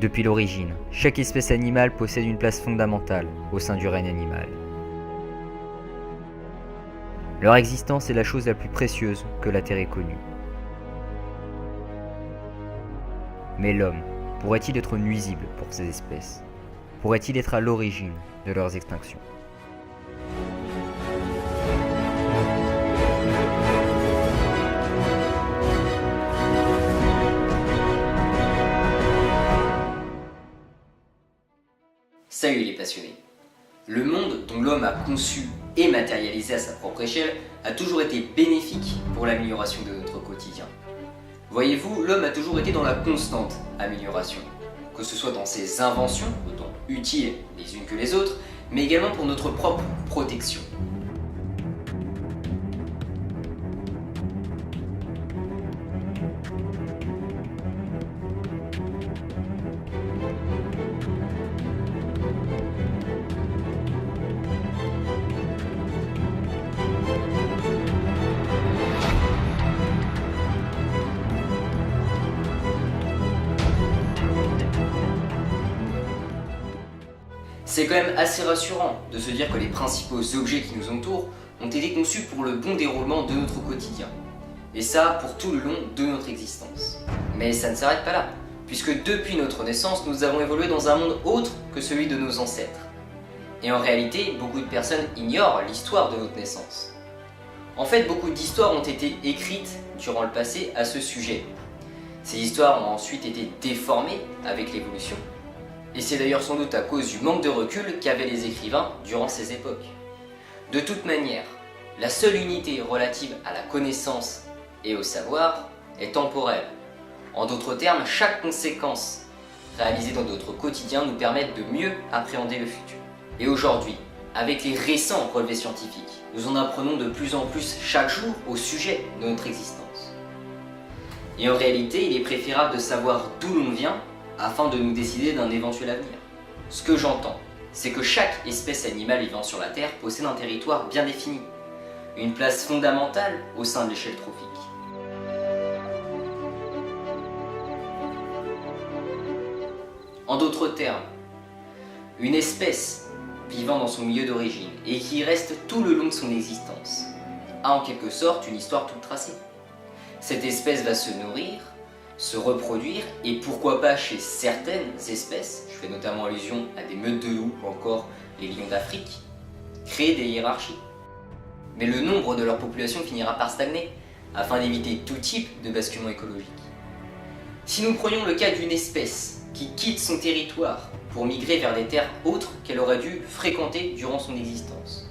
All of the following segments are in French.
Depuis l'origine, chaque espèce animale possède une place fondamentale au sein du règne animal. Leur existence est la chose la plus précieuse que la Terre ait connue. Mais l'homme pourrait-il être nuisible pour ces espèces? Pourrait-il être à l'origine de leurs extinctions? Salut les passionnés. Le monde dont l'homme a conçu et matérialisé à sa propre échelle a toujours été bénéfique pour l'amélioration de notre quotidien. Voyez-vous, l'homme a toujours été dans la constante amélioration, que ce soit dans ses inventions, autant utiles les unes que les autres, mais également pour notre propre protection. C'est quand même assez rassurant de se dire que les principaux objets qui nous entourent ont été conçus pour le bon déroulement de notre quotidien. Et ça pour tout le long de notre existence. Mais ça ne s'arrête pas là, puisque depuis notre naissance, nous avons évolué dans un monde autre que celui de nos ancêtres. Et en réalité, beaucoup de personnes ignorent l'histoire de notre naissance. En fait, beaucoup d'histoires ont été écrites durant le passé à ce sujet. Ces histoires ont ensuite été déformées avec l'évolution. Et c'est d'ailleurs sans doute à cause du manque de recul qu'avaient les écrivains durant ces époques. De toute manière, la seule unité relative à la connaissance et au savoir est temporelle. En d'autres termes, chaque conséquence réalisée dans notre quotidien nous permet de mieux appréhender le futur. Et aujourd'hui, avec les récents relevés scientifiques, nous en apprenons de plus en plus chaque jour au sujet de notre existence. Et en réalité, il est préférable de savoir d'où l'on vient afin de nous décider d'un éventuel avenir. Ce que j'entends, c'est que chaque espèce animale vivant sur la Terre possède un territoire bien défini, une place fondamentale au sein de l'échelle trophique. En d'autres termes, une espèce vivant dans son milieu d'origine et qui y reste tout le long de son existence a en quelque sorte une histoire toute tracée. Cette espèce va se nourrir, se reproduire, et pourquoi pas chez certaines espèces, je fais notamment allusion à des meutes de loups ou encore les lions d'Afrique, créer des hiérarchies. Mais le nombre de leur population finira par stagner, afin d'éviter tout type de basculement écologique. Si nous prenions le cas d'une espèce qui quitte son territoire pour migrer vers des terres autres qu'elle aurait dû fréquenter durant son existence,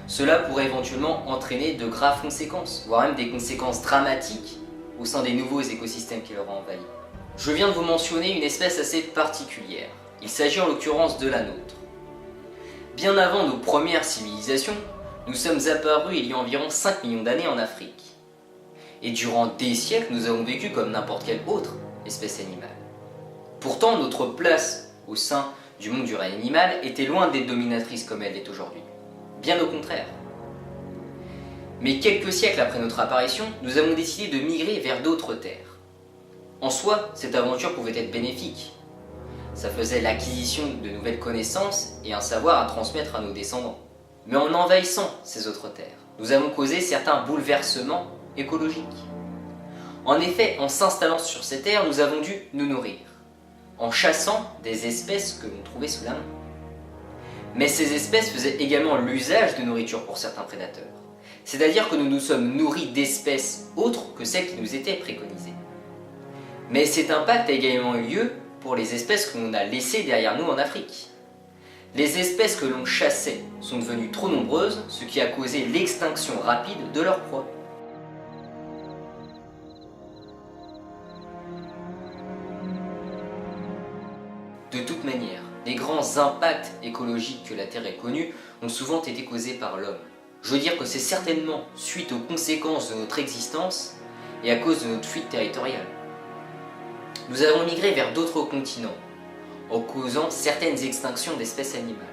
cela pourrait éventuellement entraîner de graves conséquences, voire même des conséquences dramatiques au sein des nouveaux écosystèmes qui leur ont envahi. Je viens de vous mentionner une espèce assez particulière. Il s'agit en l'occurrence de la nôtre. Bien avant nos premières civilisations, nous sommes apparus il y a environ 5 millions d'années en Afrique. Et durant des siècles, nous avons vécu comme n'importe quelle autre espèce animale. Pourtant, notre place au sein du monde du règne animal était loin d'être dominatrice comme elle l'est aujourd'hui. Bien au contraire. Mais quelques siècles après notre apparition, nous avons décidé de migrer vers d'autres terres. En soi, cette aventure pouvait être bénéfique. Ça faisait l'acquisition de nouvelles connaissances et un savoir à transmettre à nos descendants. Mais en envahissant ces autres terres, nous avons causé certains bouleversements écologiques. En effet, en s'installant sur ces terres, nous avons dû nous nourrir, en chassant des espèces que l'on trouvait sous la main. Mais ces espèces faisaient également l'usage de nourriture pour certains prédateurs. C'est-à-dire que nous nous sommes nourris d'espèces autres que celles qui nous étaient préconisées. Mais cet impact a également eu lieu pour les espèces que l'on a laissées derrière nous en Afrique. Les espèces que l'on chassait sont devenues trop nombreuses, ce qui a causé l'extinction rapide de leur proie. De toute manière, les grands impacts écologiques que la Terre ait connus ont souvent été causés par l'homme. Je veux dire que c'est certainement suite aux conséquences de notre existence et à cause de notre fuite territoriale. Nous avons migré vers d'autres continents, en causant certaines extinctions d'espèces animales.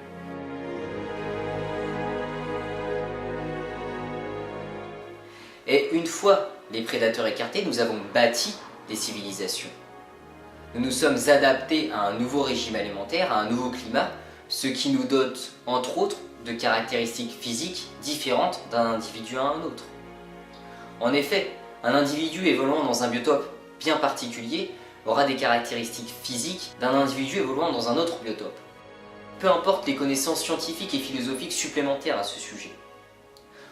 Et une fois les prédateurs écartés, nous avons bâti des civilisations. nous nous sommes adaptés à un nouveau régime alimentaire, à un nouveau climat, ce qui nous dote, entre autres, de caractéristiques physiques différentes d'un individu à un autre. En effet, un individu évoluant dans un biotope bien particulier aura des caractéristiques physiques d'un individu évoluant dans un autre biotope. Peu importe les connaissances scientifiques et philosophiques supplémentaires à ce sujet.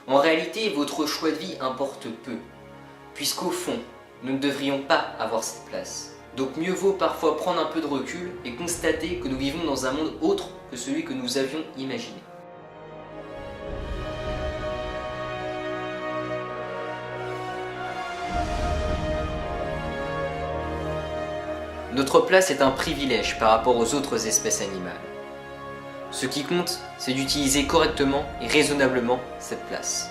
En réalité, votre choix de vie importe peu, puisqu'au fond, nous ne devrions pas avoir cette place. Donc mieux vaut parfois prendre un peu de recul et constater que nous vivons dans un monde autre que celui que nous avions imaginé. Notre place est un privilège par rapport aux autres espèces animales. Ce qui compte, c'est d'utiliser correctement et raisonnablement cette place.